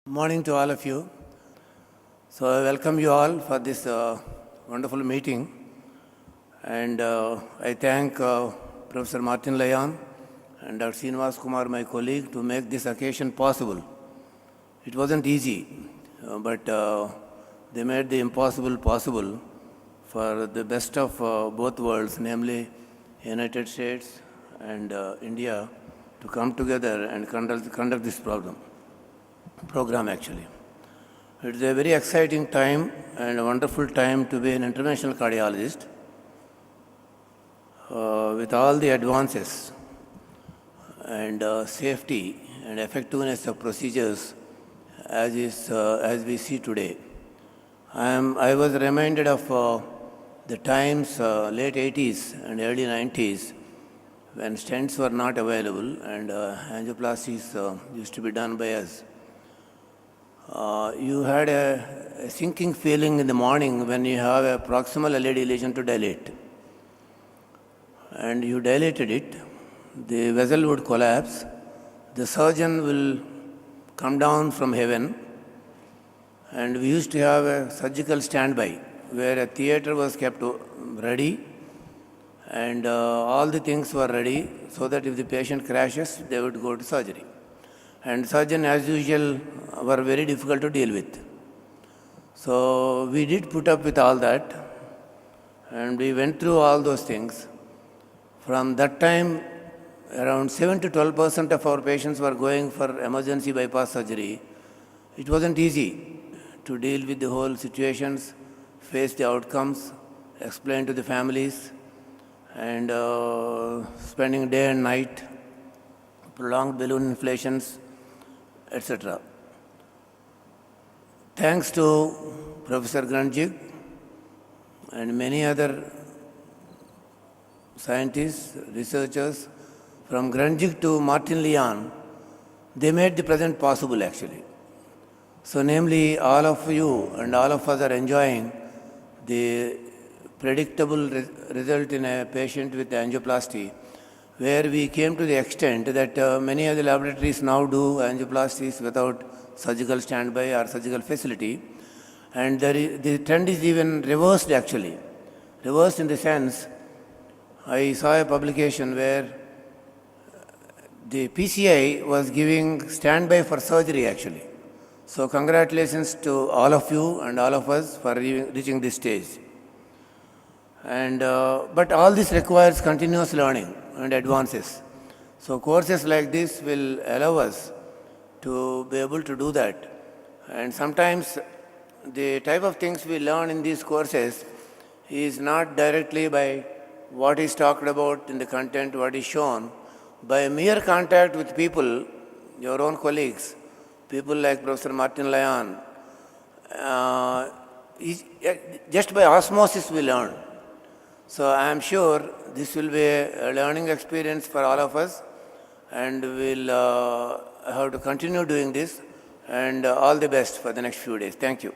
Morning to all of you. So I welcome you all for this wonderful meeting, and I thank Professor Martin Layan and Dr. Srinivas Kumar, my colleague, to make this occasion possible. It wasn't easy, but they made the impossible possible for the best of both worlds, namely United States and India, to come together and conduct this program actually. It's a very exciting time and a wonderful time to be an interventional cardiologist with all the advances and safety and effectiveness of procedures as we see today. I was reminded of the times, late 80s and early 90s, when stents were not available and angioplasties used to be done by us. You had a sinking feeling in the morning when you have a proximal LED lesion to dilate. And you dilated it, the vessel would collapse, the surgeon will come down from heaven, and we used to have a surgical standby where a theater was kept ready and all the things were ready so that if the patient crashes, they would go to surgery. And surgeon, as usual, were very difficult to deal with. So we did put up with all that, and we went through all those things. From that time, around 7 to 12% of our patients were going for emergency bypass surgery. It wasn't easy to deal with the whole situations, face the outcomes, explain to the families, and spending day and night, prolonged balloon inflations, etc. Thanks to Professor Grandjig and many other scientists, researchers, from Grandjig to Martin Layan, they made the present possible actually. So namely, all of you and all of us are enjoying the predictable result in a patient with angioplasty, where we came to the extent that many of the laboratories now do angioplasties without surgical standby or surgical facility. And the trend is even reversed actually. Reversed in the sense, I saw a publication where the PCI was giving standby for surgery actually. So congratulations to all of you and all of us for reaching this stage. And but all this requires continuous learning and advances. So courses like this will allow us to be able to do that. And sometimes the type of things we learn in these courses is not directly by what is talked about in the content, what is shown, by mere contact with people, your own colleagues, people like Professor Martin Layan. Just by osmosis we learn. So I am sure this will be a learning experience for all of us, and we'll have to continue doing this, and all the best for the next few days. Thank you.